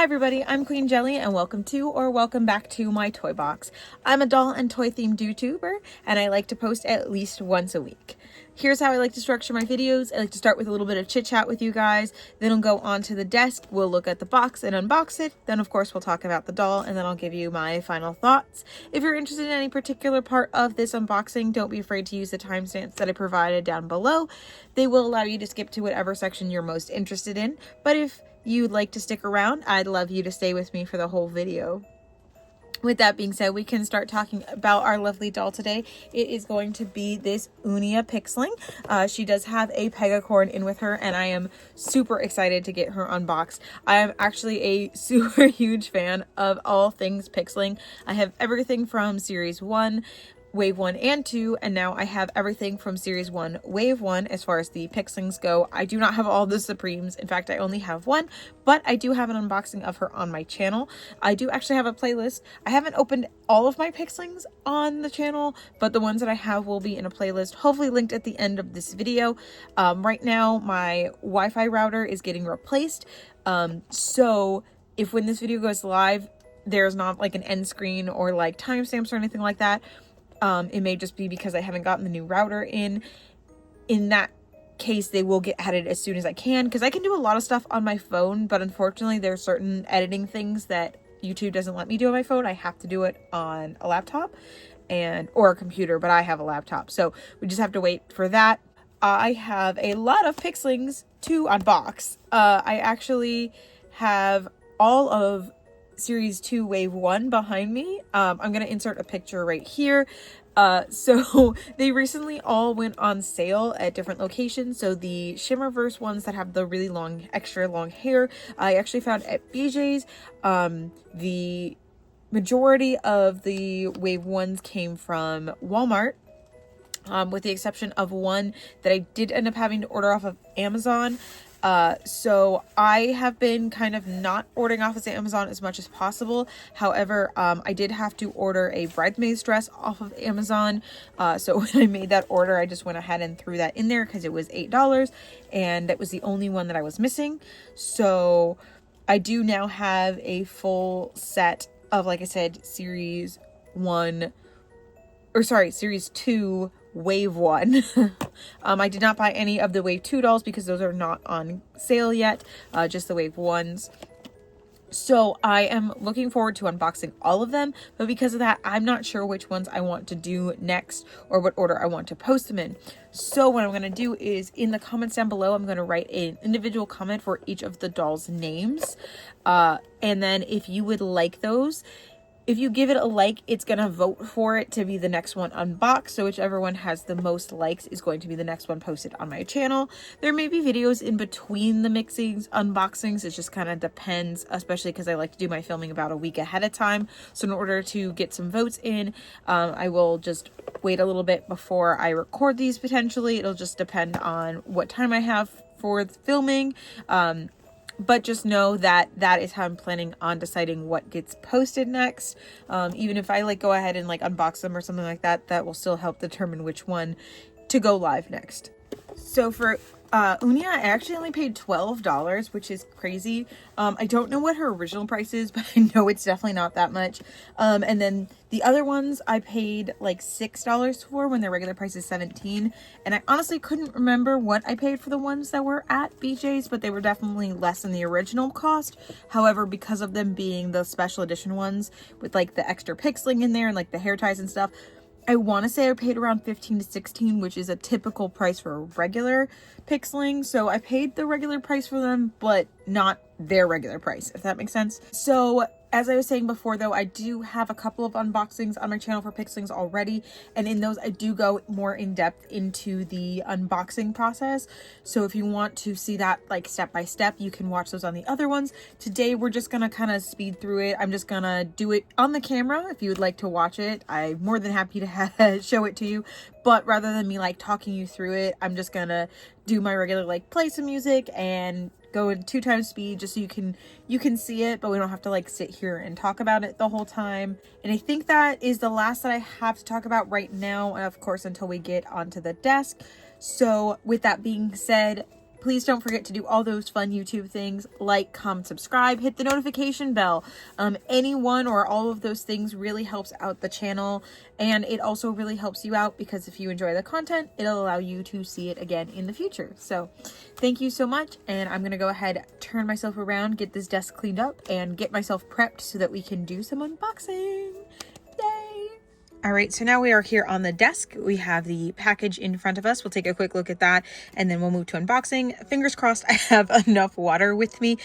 Hi everybody, I'm Queen Jelly and welcome back to my toy box. I'm a doll and toy themed YouTuber and I like to post at least once a week. Here's how I like to structure my videos. I like to start with a little bit of chit chat with you guys, then I'll go onto the desk, we'll look at the box and unbox it, then of course we'll talk about the doll and then I'll give you my final thoughts. If you're interested in any particular part of this unboxing, don't be afraid to use the timestamps that I provided down below. They will allow you to skip to whatever section you're most interested in, but if you'd like to stick around, I'd love you to stay with me for the whole video. With that being said, we can start talking about our lovely doll today. It is going to be this Unia Pixling. She does have a Pegacorn in with her, and I am super excited to get her unboxed. I am actually a super huge fan of all things Pixling. I have everything from Series 1, Wave 1 and 2, and now I have everything from Series 1, Wave 1 as far as the Pixlings go. I do not have all the Supremes. In fact, I only have one, but I do have an unboxing of her on my channel. I do actually have a playlist. I haven't opened all of my Pixlings on the channel, but the ones that I have will be in a playlist, hopefully linked at the end of this video. Right now, my Wi-Fi router is getting replaced, so if when this video goes live, there's not like an end screen or like timestamps or anything like that, it may just be because I haven't gotten the new router in. In that case, they will get added as soon as I can, because I can do a lot of stuff on my phone, but unfortunately there are certain editing things that YouTube doesn't let me do on my phone. I have to do it on a laptop or a computer, but I have a laptop, so we just have to wait for that. I have a lot of Pixlings to unbox. I actually have all of Series 2 Wave 1 behind me. I'm going to insert a picture right here. So they recently all went on sale at different locations. So the Shimmerverse ones that have the really long, extra long hair, I actually found at BJ's. The majority of the Wave 1s came from Walmart, with the exception of one that I did end up having to order off of Amazon. So I have been kind of not ordering off of Amazon as much as possible. However, I did have to order a bridesmaid's dress off of Amazon. So when I made that order, I just went ahead and threw that in there because it was $8 and that was the only one that I was missing. So I do now have a full set of, like I said, Series 2 Wave 1. I did not buy any of the Wave 2 dolls because those are not on sale yet, just the Wave 1s. So I am looking forward to unboxing all of them, but because of that, I'm not sure which ones I want to do next or what order I want to post them in. So what I'm going to do is in the comments down below, I'm going to write an individual comment for each of the dolls' names. And then if you would like those, if you give it a like, it's going to vote for it to be the next one unboxed. So whichever one has the most likes is going to be the next one posted on my channel. There may be videos in between the Mixies unboxings. It just kind of depends, especially because I like to do my filming about a week ahead of time. So in order to get some votes in, I will just wait a little bit before I record these potentially. It'll just depend on what time I have for the filming. But just know that that is how I'm planning on deciding what gets posted next. Even if I go ahead and unbox them or something like that, that will still help determine which one to go live next. So for Unia, I actually only paid $12, which is crazy. I don't know what her original price is, but I know it's definitely not that much. And then the other ones I paid like $6 for when their regular price is $17. And I honestly couldn't remember what I paid for the ones that were at BJ's, but they were definitely less than the original cost. However, because of them being the special edition ones with the extra pixeling in there and the hair ties and stuff, I want to say I paid around $15 to $16, which is a typical price for a regular Pixling. So I paid the regular price for them, but not their regular price, if that makes sense. So as I was saying before, though, I do have a couple of unboxings on my channel for Pixlings already, and in those I do go more in depth into the unboxing process. So if you want to see that step by step, you can watch those on the other ones. Today we're just gonna kind of speed through it. I'm just gonna do it on the camera. If you would like to watch it, I'm more than happy to show it to you. But rather than me talking you through it, I'm just gonna do my regular play some music and go in 2 times speed just so you can see it, but we don't have to sit here and talk about it the whole time. And I think that is the last that I have to talk about right now, and of course until we get onto the desk. So with that being said, please don't forget to do all those fun YouTube things, like, comment, subscribe, hit the notification bell. Any one or all of those things really helps out the channel, and it also really helps you out because if you enjoy the content, it'll allow you to see it again in the future. So thank you so much, and I'm gonna go ahead, turn myself around, get this desk cleaned up, and get myself prepped so that we can do some unboxing. Yay! All right, so now we are here on the desk. We have the package in front of us. We'll take a quick look at that and then we'll move to unboxing. Fingers crossed I have enough water with me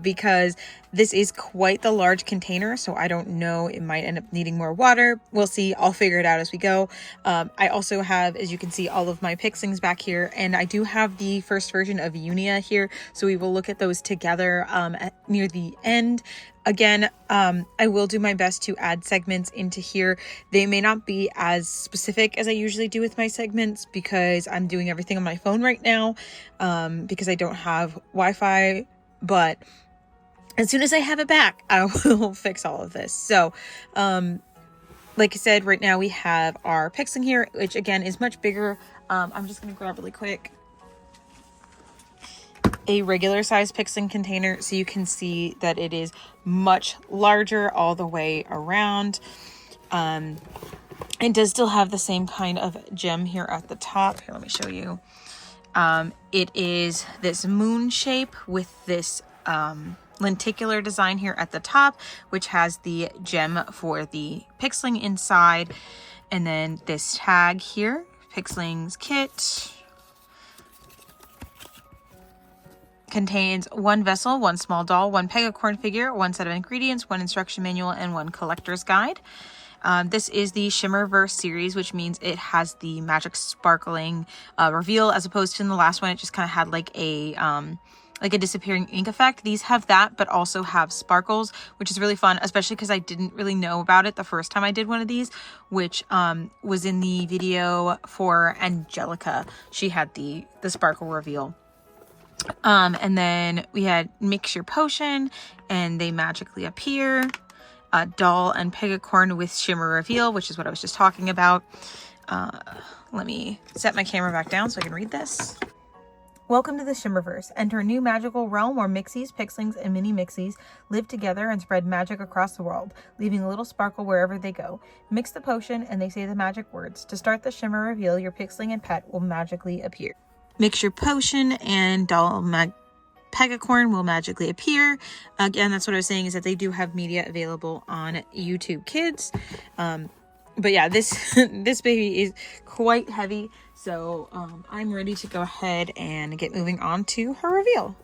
because this is quite the large container, so I don't know, it might end up needing more water. We'll see. I'll figure it out as we go. I also have, as you can see, all of my Pixlings back here, and I do have the first version of Unia here, so we will look at those together near the end. Again, I will do my best to add segments into here. They may not be as specific as I usually do with my segments because I'm doing everything on my phone right now because I don't have Wi-Fi, but as soon as I have it back, I will fix all of this. So, like I said, right now we have our Pixling here, which again is much bigger. I'm just going to grab really quick a regular size Pixling container so you can see that it is much larger all the way around. It does still have the same kind of gem here at the top. Here, let me show you. It is this moon shape with this lenticular design here at the top, which has the gem for the Pixling inside, and then this tag here, Pixlings kit. Contains one vessel, one small doll, one Pegacorn figure, one set of ingredients, one instruction manual, and one collector's guide. This is the Shimmerverse series, which means it has the magic sparkling reveal, as opposed to in the last one, it just kind of had like a disappearing ink effect. These have that, but also have sparkles, which is really fun, especially because I didn't really know about it the first time I did one of these, which was in the video for Angelica. She had the sparkle reveal. And then we had Mix Your Potion, and they magically appear. Doll and Pegacorn with Shimmer Reveal, which is what I was just talking about. Let me set my camera back down so I can read this. Welcome to the Shimmerverse. Enter a new magical realm where Mixies, Pixlings, and mini Mixies live together and spread magic across the world, leaving a little sparkle wherever they go. Mix the potion and they say the magic words. To start the Shimmer Reveal, your Pixling and pet will magically appear. Mix your potion and doll Pegacorn will magically appear. Again, that's what I was saying, is that they do have media available on YouTube Kids. But yeah, this this baby is quite heavy, so I'm ready to go ahead and get moving on to her reveal.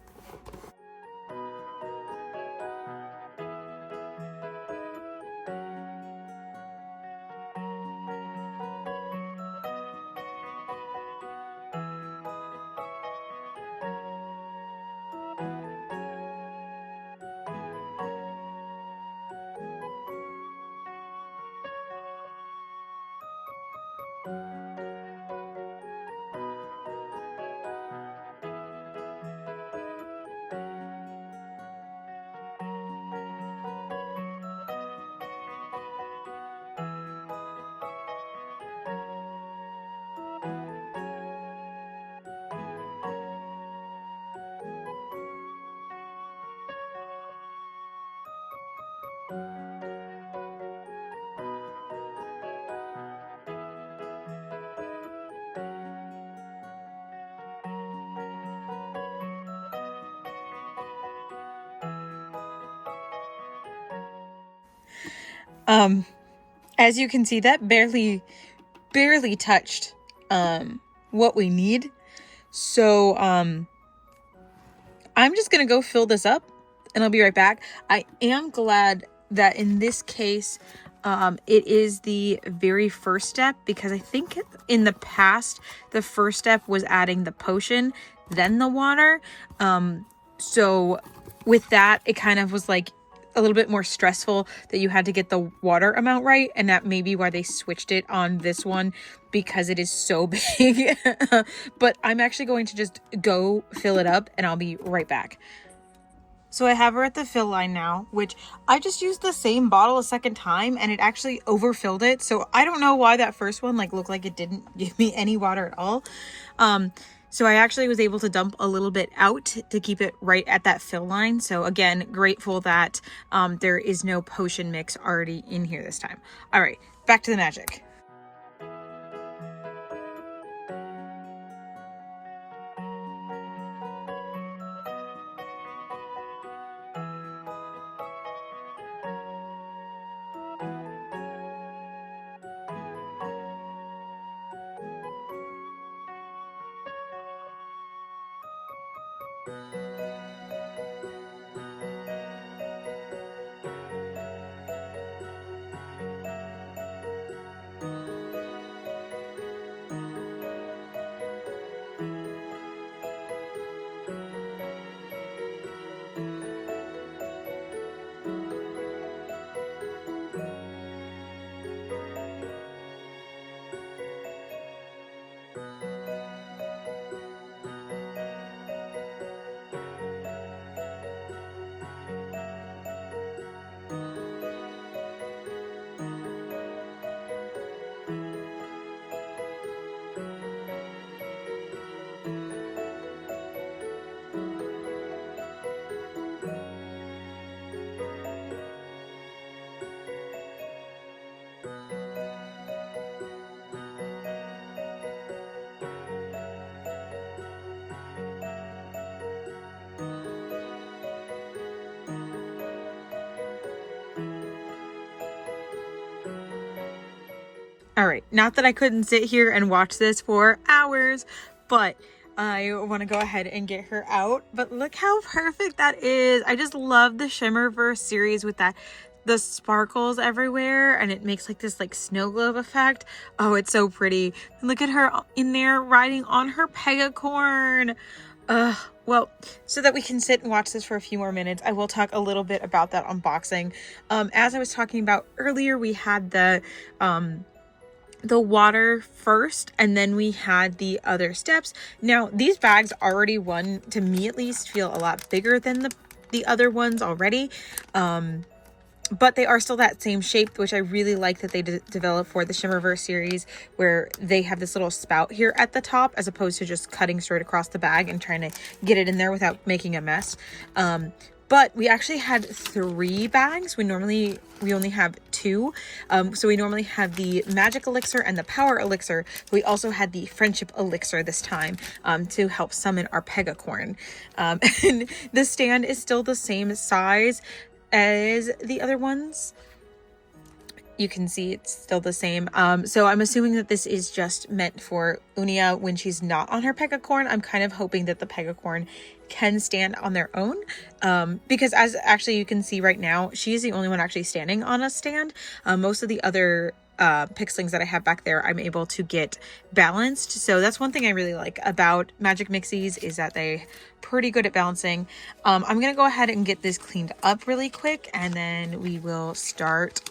As you can see, that barely touched what we need. So I'm just gonna go fill this up and I'll be right back. I am glad that in this case it is the very first step, because I think in the past the first step was adding the potion, then the water. So with that, it kind of was like a little bit more stressful that you had to get the water amount right, and that may be why they switched it on this one, because it is so big. But I'm actually going to just go fill it up and I'll be right back. So I have her at the fill line now, which I just used the same bottle a second time and it actually overfilled it. So I don't know why that first one looked like it didn't give me any water at all. So I actually was able to dump a little bit out to keep it right at that fill line. So again, grateful that there is no potion mix already in here this time. All right, back to the magic. All right, not that I couldn't sit here and watch this for hours, but I want to go ahead and get her out. But look how perfect that is. I just love the Shimmerverse series with the sparkles everywhere, and it makes like this like snow globe effect. Oh, it's so pretty. And look at her in there riding on her Pegacorn. Well, so that we can sit and watch this for a few more minutes, I will talk a little bit about that unboxing. As I was talking about earlier, we had the water first, and then we had the other steps. Now these bags already, one to me at least, feel a lot bigger than the other ones already, but they are still that same shape, which I really like that they developed for the Shimmerverse series, where they have this little spout here at the top as opposed to just cutting straight across the bag and trying to get it in there without making a mess. But we actually had 3 bags. We only have 2. So we normally have the magic elixir and the power elixir. We also had the friendship elixir this time to help summon our Pegacorn. And the stand is still the same size as the other ones. You can see it's still the same. So I'm assuming that this is just meant for Unia when she's not on her Pegacorn. I'm kind of hoping that the Pegacorn can stand on their own, because as actually you can see right now, she is the only one actually standing on a stand. Most of the other Pixlings that I have back there, I'm able to get balanced. So that's one thing I really like about Magic Mixies, is that they pretty good at balancing. I'm gonna go ahead and get this cleaned up really quick, and then we will start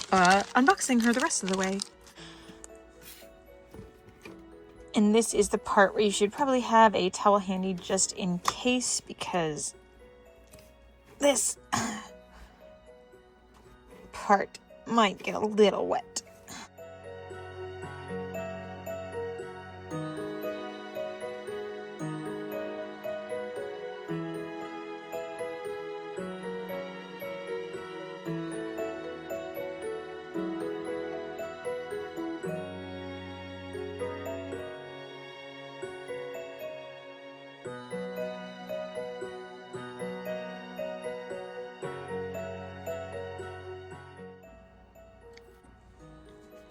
unboxing her the rest of the way. And this is the part where you should probably have a towel handy just in case, because this part might get a little wet.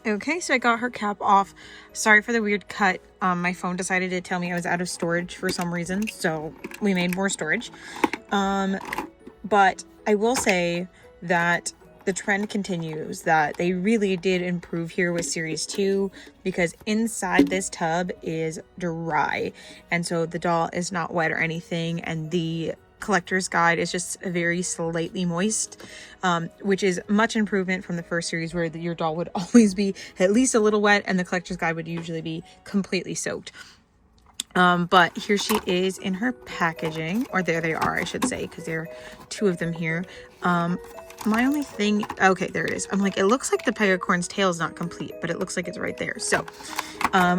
Okay, so I got her cap off. Sorry for the weird cut. My phone decided to tell me I was out of storage for some reason, so we made more storage. But I will say that the trend continues, that they really did improve here with Series 2, because inside this tub is dry, and so the doll is not wet or anything, and the collector's guide is just very slightly moist, which is much improvement from the first series, where your doll would always be at least a little wet and the collector's guide would usually be completely soaked. But here she is in her packaging, or there they are, I should say, because there are 2 of them here. My only thing, okay, there it is. I'm like, it looks like the Pegacorn's tail is not complete, but it looks like it's right there. So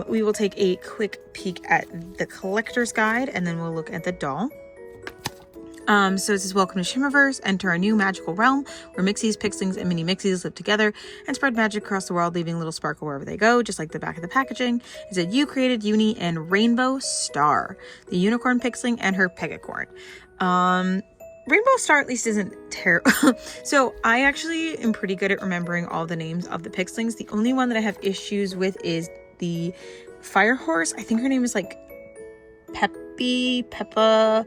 we will take a quick peek at the collector's guide, and then we'll look at the doll. So it says, welcome to Shimmerverse. Enter a new magical realm where Mixies, Pixlings, and mini Mixies live together and spread magic across the world, leaving a little sparkle wherever they go, just like the back of the packaging. It said, you created Uni and Rainbow Star, the unicorn Pixling and her Pegacorn. Rainbow Star at least isn't terrible. So I actually am pretty good at remembering all the names of the Pixlings. The only one that I have issues with is the fire horse. I think her name is like Peppa.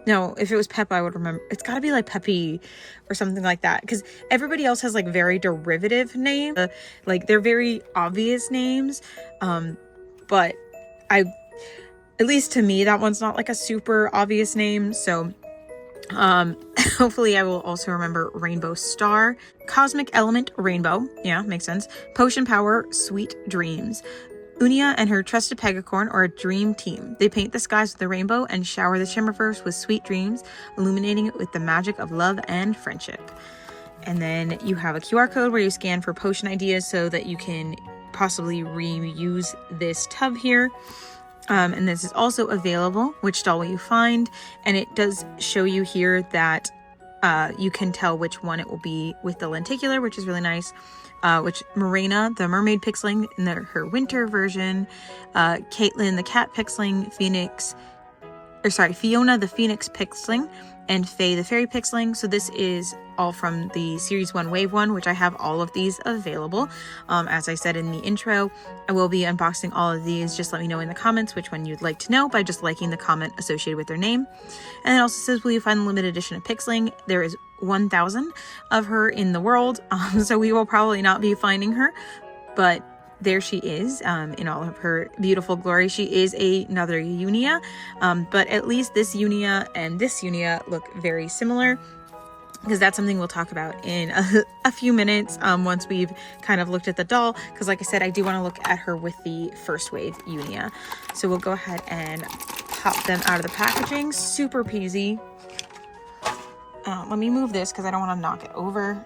No, if it was Peppa, I would remember. It's got to be like Peppy or something like that. Because everybody else has like very derivative names. Like they're very obvious names. But at least to me, that one's not like a super obvious name. So hopefully I will also remember Rainbow Star. Cosmic Element Rainbow. Yeah, makes sense. Potion Power Sweet Dreams. Unia and her trusted Pegacorn are a dream team. They paint the skies with a rainbow and shower the Shimmerverse with sweet dreams, illuminating it with the magic of love and friendship. And then you have a QR code where you scan for potion ideas so that you can possibly reuse this tub here. And this is also available, which doll will you find? And it does show you here that you can tell which one it will be with the lenticular, which is really nice. Which Morena, the mermaid Pixling in her winter version, Caitlin, the cat Pixling, Fiona, the Phoenix Pixling, and Faye, the fairy Pixling. So this is all from the Series 1 Wave 1, which I have all of these available. As I said in the intro, I will be unboxing all of these. Just let me know in the comments which one you'd like to know by just liking the comment associated with their name. And it also says, will you find the limited edition of Pixling? There is 1,000 of her in the world, so we will probably not be finding her, but there she is in all of her beautiful glory. She is another Unia, but at least this Unia and this Unia look very similar, because that's something we'll talk about in a few minutes once we've kind of looked at the doll, because like I said, I do want to look at her with the first wave Unia. So we'll go ahead and pop them out of the packaging. Super peasy. Let me move this because I don't want to knock it over.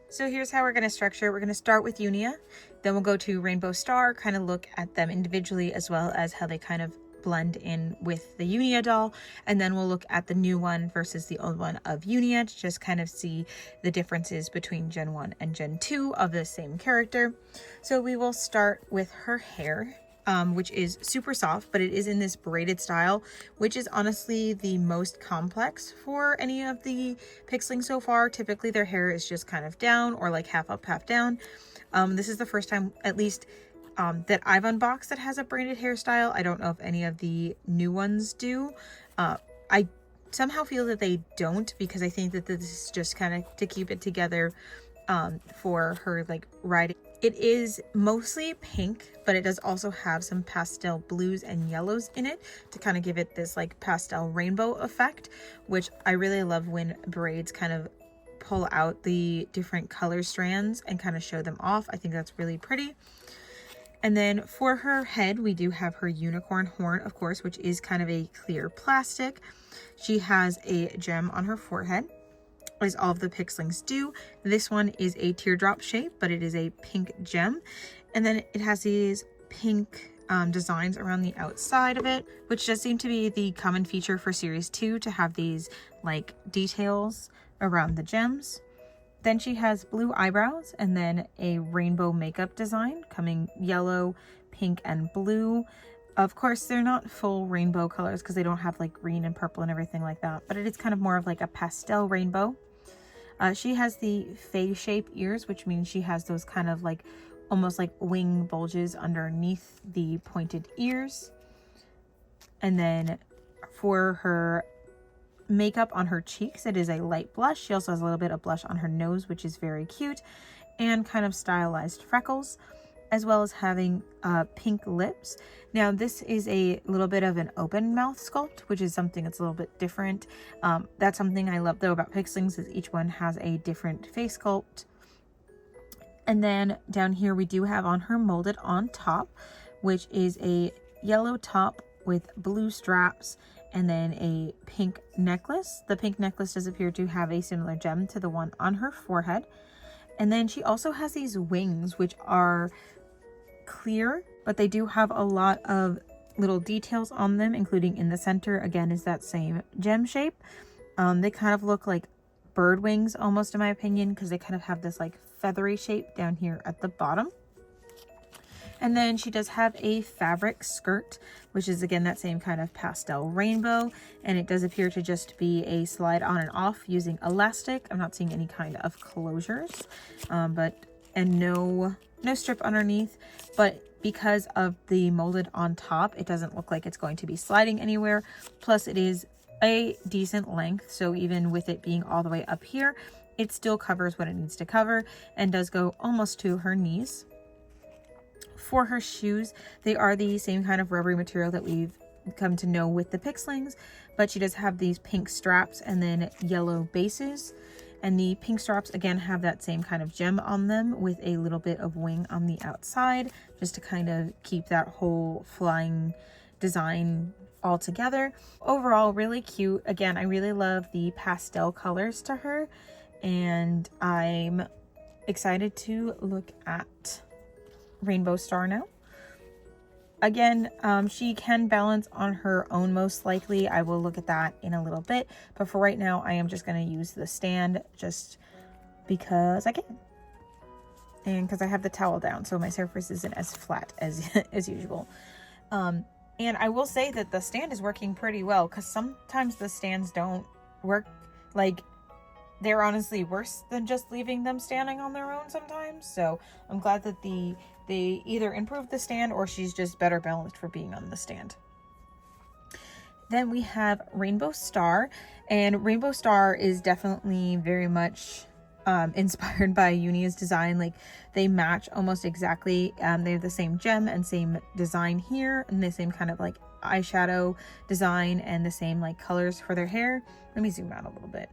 So here's how we're going to structure. We're going to start with Unia, then we'll go to Rainbow Star, kind of look at them individually as well as how they kind of blend in with the Unia doll, and then we'll look at the new one versus the old one of Unia to just kind of see the differences between Gen 1 and Gen 2 of the same character. So we will start with her hair. Which is super soft, but it is in this braided style, which is honestly the most complex for any of the Pixlings so far. Typically their hair is just kind of down or like half up, half down. This is the first time, at least that I've unboxed, that has a braided hairstyle. I don't know if any of the new ones do. I somehow feel that they don't, because I think that this is just kind of to keep it together for her like riding. It is mostly pink, but it does also have some pastel blues and yellows in it to kind of give it this like pastel rainbow effect, which I really love when braids kind of pull out the different color strands and kind of show them off. I think that's really pretty. And then for her head, we do have her unicorn horn, of course, which is kind of a clear plastic. She has a gem on her forehead, as all of the Pixlings do. This one is a teardrop shape, but it is a pink gem. And then it has these pink designs around the outside of it, which does seem to be the common feature for Series 2, to have these like details around the gems. Then she has blue eyebrows and then a rainbow makeup design coming yellow, pink, and blue. Of course, they're not full rainbow colors because they don't have like green and purple and everything like that, but it is kind of more of like a pastel rainbow. She has the Faye shape ears, which means she has those kind of like almost like wing bulges underneath the pointed ears. And then for her makeup on her cheeks, it is a light blush. She also has a little bit of blush on her nose, which is very cute, and kind of stylized freckles, as well as having pink lips. Now this is a little bit of an open mouth sculpt, which is something that's a little bit different. That's something I love though about Pixlings, is each one has a different face sculpt. And then down here we do have on her molded on top, which is a yellow top with blue straps and then a pink necklace. The pink necklace does appear to have a similar gem to the one on her forehead. And then she also has these wings, which are clear, but they do have a lot of little details on them, including in the center, again, is that same gem shape. They kind of look like bird wings almost, in my opinion, because they kind of have this like feathery shape down here at the bottom. And then she does have a fabric skirt, which is again that same kind of pastel rainbow, and it does appear to just be a slide on and off using elastic. I'm not seeing any kind of closures, and no strip underneath, but because of the molded on top, it doesn't look like it's going to be sliding anywhere. Plus it is a decent length, so even with it being all the way up here, it still covers what it needs to cover and does go almost to her knees. For her shoes, they are the same kind of rubbery material that we've come to know with the Pixlings, but she does have these pink straps and then yellow bases. And the pink straps again have that same kind of gem on them with a little bit of wing on the outside, just to kind of keep that whole flying design all together. Overall, really cute. Again, I really love the pastel colors to her, and I'm excited to look at Rainbow Star now. Again, she can balance on her own most likely. I will look at that in a little bit, but for right now I am just going to use the stand just because I can, and because I have the towel down so my surface isn't as flat as as usual. And I will say that the stand is working pretty well, because sometimes the stands don't work. Like, they're honestly worse than just leaving them standing on their own sometimes. So I'm glad that they either improved the stand or she's just better balanced for being on the stand. Then we have Rainbow Star, and Rainbow Star is definitely very much inspired by Unia's design. Like, they match almost exactly. They have the same gem and same design here, and the same kind of like eyeshadow design and the same like colors for their hair. Let me zoom out a little bit.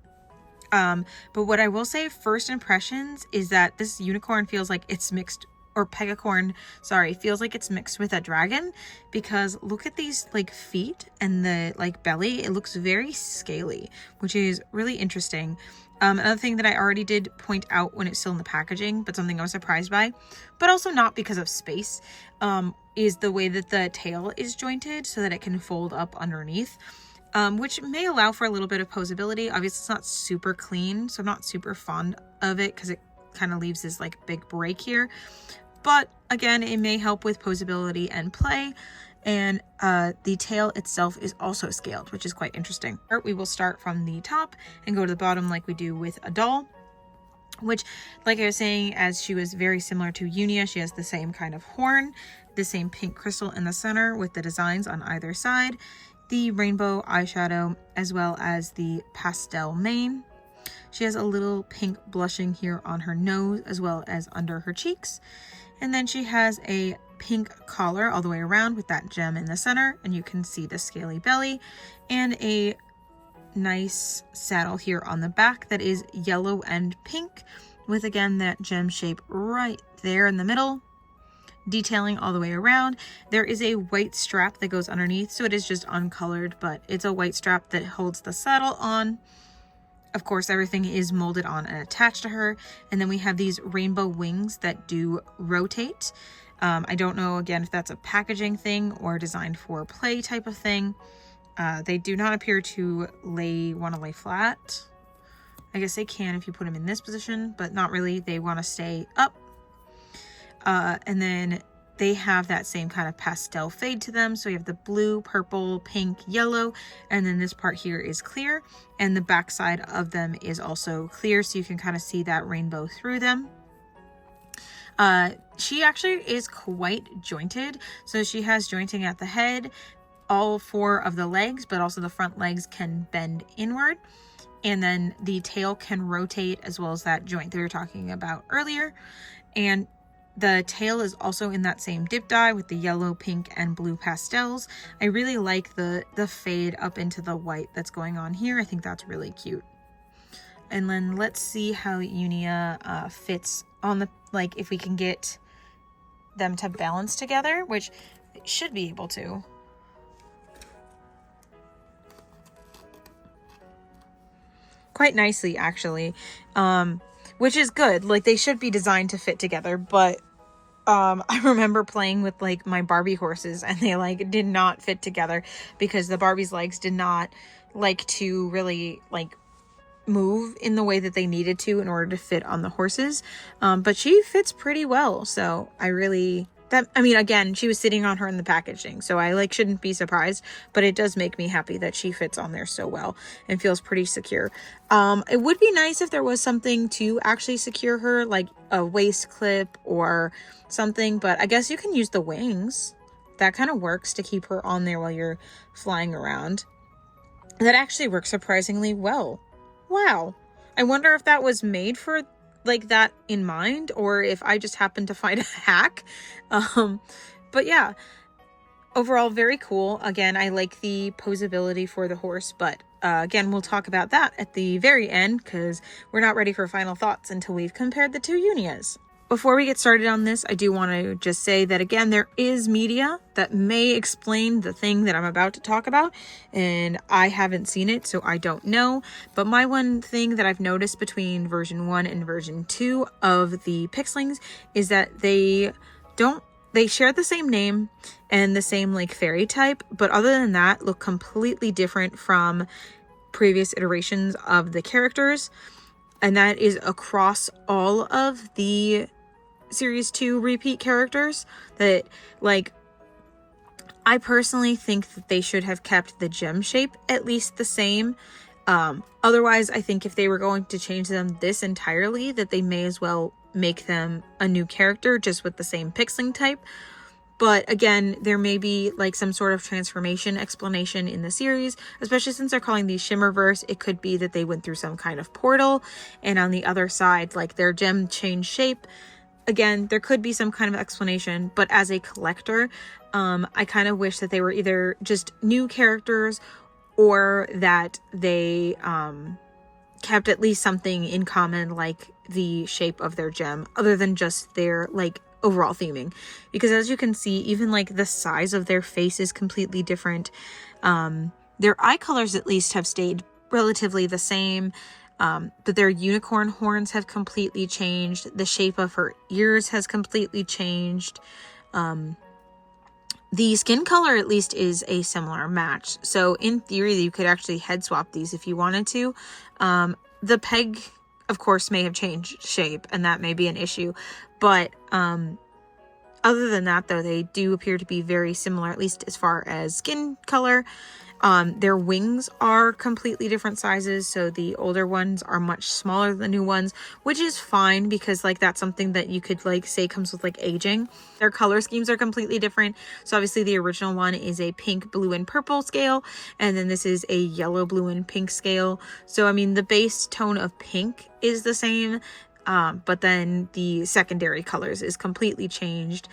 But what I will say, first impressions, is that this unicorn feels like it's mixed, or Pegacorn, sorry, feels like it's mixed with a dragon, because look at these like feet and the like belly. It looks very scaly, which is really interesting. Another thing that I already did point out when it's still in the packaging, but something I was surprised by, but also not because of space, is the way that the tail is jointed so that it can fold up underneath. Which may allow for a little bit of posability. Obviously it's not super clean, so I'm not super fond of it because it kind of leaves this like big break here. But again, it may help with posability and play. And the tail itself is also scaled, which is quite interesting. We will start from the top and go to the bottom like we do with a doll, which, like I was saying, as she was very similar to Unia, she has the same kind of horn, the same pink crystal in the center with the designs on either side, the rainbow eyeshadow, as well as the pastel mane. She has a little pink blushing here on her nose as well as under her cheeks. And then she has a pink collar all the way around with that gem in the center, and you can see the scaly belly, and a nice saddle here on the back that is yellow and pink with again that gem shape right there in the middle, detailing all the way around. There is a white strap that goes underneath, so it is just uncolored, but it's a white strap that holds the saddle on. Of course, everything is molded on and attached to her. And then we have these rainbow wings that do rotate. I don't know, again, if that's a packaging thing or designed for play type of thing. They do not appear to want to lay flat. I guess they can if you put them in this position, but not really. They want to stay up. And then they have that same kind of pastel fade to them. So you have the blue, purple, pink, yellow, and then this part here is clear. And the back side of them is also clear, so you can kind of see that rainbow through them. She actually is quite jointed. So she has jointing at the head, all 4 of the legs, but also the front legs can bend inward. And then the tail can rotate as well as that joint that we were talking about earlier. And the tail is also in that same dip dye with the yellow, pink, and blue pastels. I really like the fade up into the white that's going on here. I think that's really cute. And then let's see how Unia fits on the, like, if we can get them to balance together, which it should be able to. quite nicely actually, which is good. Like they should be designed to fit together, but I remember playing with like my Barbie horses and they like did not fit together because the Barbie's legs did not like to really like move in the way that they needed to in order to fit on the horses. But she fits pretty well. So I really, I mean, again, she was sitting on her in the packaging, so I like shouldn't be surprised, but it does make me happy that she fits on there so well and feels pretty secure. It would be nice if there was something to actually secure her, like a waist clip or something, but I guess you can use the wings. That kind of works to keep her on there while you're flying around. That actually works surprisingly well. Wow. I wonder if that was made for like that in mind, or if I just happened to find a hack. But yeah, overall very cool. Again, I like the posability for the horse, but again, we'll talk about that at the very end because we're not ready for final thoughts until we've compared the two Unias. Before we get started on this, I do want to just say that again, there is media that may explain the thing that I'm about to talk about, and I haven't seen it, so I don't know. But my one thing that I've noticed between version 1 and version 2 of the Pixlings is that they share the same name and the same like fairy type, but other than that, look completely different from previous iterations of the characters. And that is across all of the Series 2 repeat characters. That, like, I personally think that they should have kept the gem shape at least the same. Otherwise, I think if they were going to change them this entirely, that they may as well make them a new character just with the same pixeling type. But again, there may be like some sort of transformation explanation in the series, especially since they're calling these Shimmerverse. It could be that they went through some kind of portal, and on the other side, like their gem changed shape. Again, there could be some kind of explanation, but as a collector, I kind of wish that they were either just new characters or that they kept at least something in common, like the shape of their gem, other than just their like overall theming. Because as you can see, even like the size of their face is completely different. Their eye colors at least have stayed relatively the same. But their unicorn horns have completely changed. The shape of her ears has completely changed. The skin color at least is a similar match. So in theory, you could actually head swap these if you wanted to. The peg, of course, may have changed shape, and that may be an issue. But other than that, though, they do appear to be very similar, at least as far as skin color. Their wings are completely different sizes, so the older ones are much smaller than the new ones, which is fine because like that's something that you could like say comes with like aging. Their color schemes are completely different. So obviously the original one is a pink, blue, and purple scale, and then this is a yellow, blue, and pink scale. So I mean the base tone of pink is the same, but then the secondary colors is completely changed.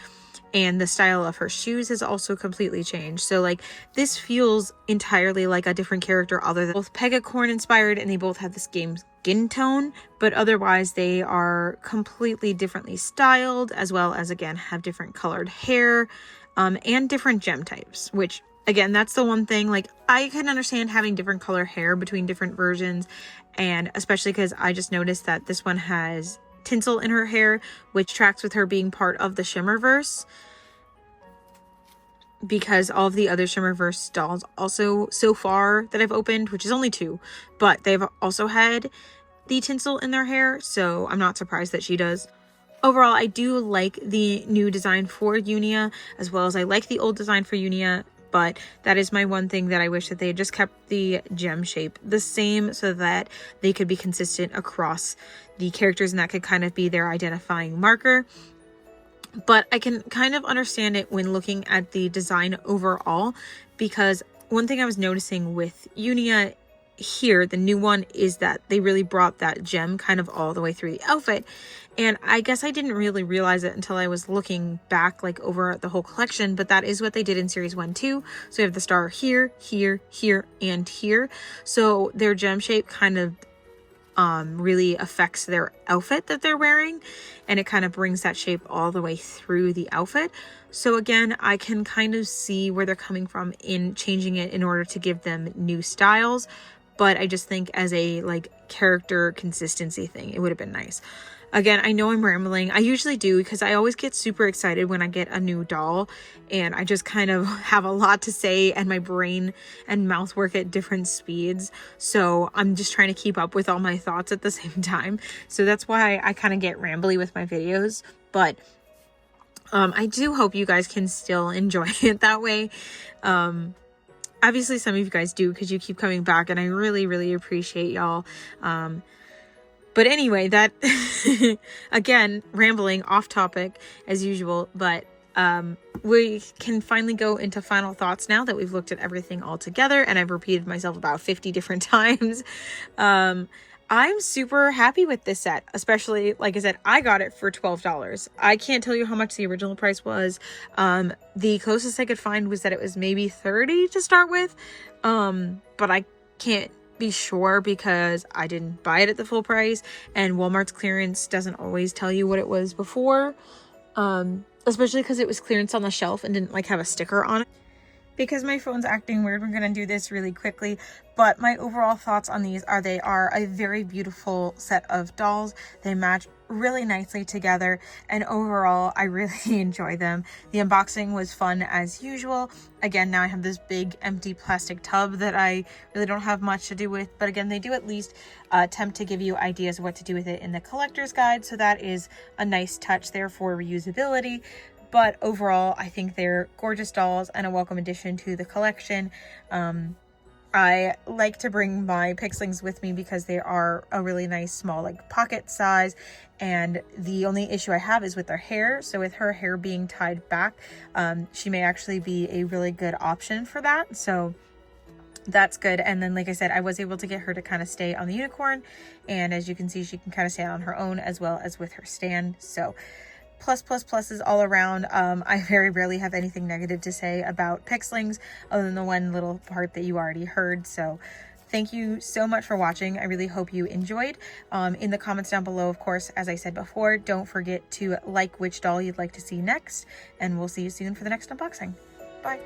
And the style of her shoes has also completely changed. So like this feels entirely like a different character, other than both Pegacorn inspired, and they both have this game skin tone, but otherwise they are completely differently styled, as well as again have different colored hair and different gem types, which again, that's the one thing, like I can understand having different color hair between different versions, and especially because I just noticed that this one has tinsel in her hair, which tracks with her being part of the Shimmerverse, because all of the other Shimmerverse dolls also so far that I've opened, which is only 2, but they've also had the tinsel in their hair, so I'm not surprised that she does. Overall, I do like the new design for Unia, as well as I like the old design for Unia, but that is my one thing that I wish that they had just kept the gem shape the same so that they could be consistent across the characters, and that could kind of be their identifying marker. But I can kind of understand it when looking at the design overall, because one thing I was noticing with Unia here, the new one, is that they really brought that gem kind of all the way through the outfit. And I guess I didn't really realize it until I was looking back like over the whole collection, but that is what they did in series 1 too. So we have the star here, here, here, and here. So their gem shape kind of really affects their outfit that they're wearing, and it kind of brings that shape all the way through the outfit. So again, I can kind of see where they're coming from in changing it in order to give them new styles. but I just think as a like character consistency thing, it would have been nice. Again, I know I'm rambling. I usually do because I always get super excited when I get a new doll and I just kind of have a lot to say and my brain and mouth work at different speeds. So I'm just trying to keep up with all my thoughts at the same time. So that's why I kind of get rambly with my videos. But I do hope you guys can still enjoy it that way. Obviously some of you guys do because you keep coming back and I really, really appreciate y'all. But anyway, that, again, rambling off topic as usual, but we can finally go into final thoughts now that we've looked at everything all together and I've repeated myself about 50 different times. I'm super happy with this set, especially, like I said, I got it for $12. I can't tell you how much the original price was. The closest I could find was that it was maybe $30 to start with, but I can't be sure because I didn't buy it at the full price and Walmart's clearance doesn't always tell you what it was before, especially because it was clearance on the shelf and didn't like have a sticker on it. Because my phone's acting weird, we're gonna do this really quickly, but my overall thoughts on these are they are a very beautiful set of dolls. They match really nicely together, and overall I really enjoy them. The unboxing was fun as usual. Again, now I have this big empty plastic tub that I really don't have much to do with, but again, they do at least attempt to give you ideas of what to do with it in the collector's guide, so that is a nice touch there for reusability. But overall, I think they're gorgeous dolls and a welcome addition to the collection. I like to bring my Pixlings with me because they are a really nice small like pocket size, and the only issue I have is with their hair. So with her hair being tied back, she may actually be a really good option for that. So that's good. And then, like I said, I was able to get her to kind of stay on the unicorn, and as you can see, she can kind of stay on her own as well as with her stand. So pluses all around. I very rarely have anything negative to say about Pixlings other than the one little part that you already heard. So thank you so much for watching. I really hope you enjoyed. In the comments down below, of course, as I said before, don't forget to like which doll you'd like to see next, and we'll see you soon for the next unboxing. Bye.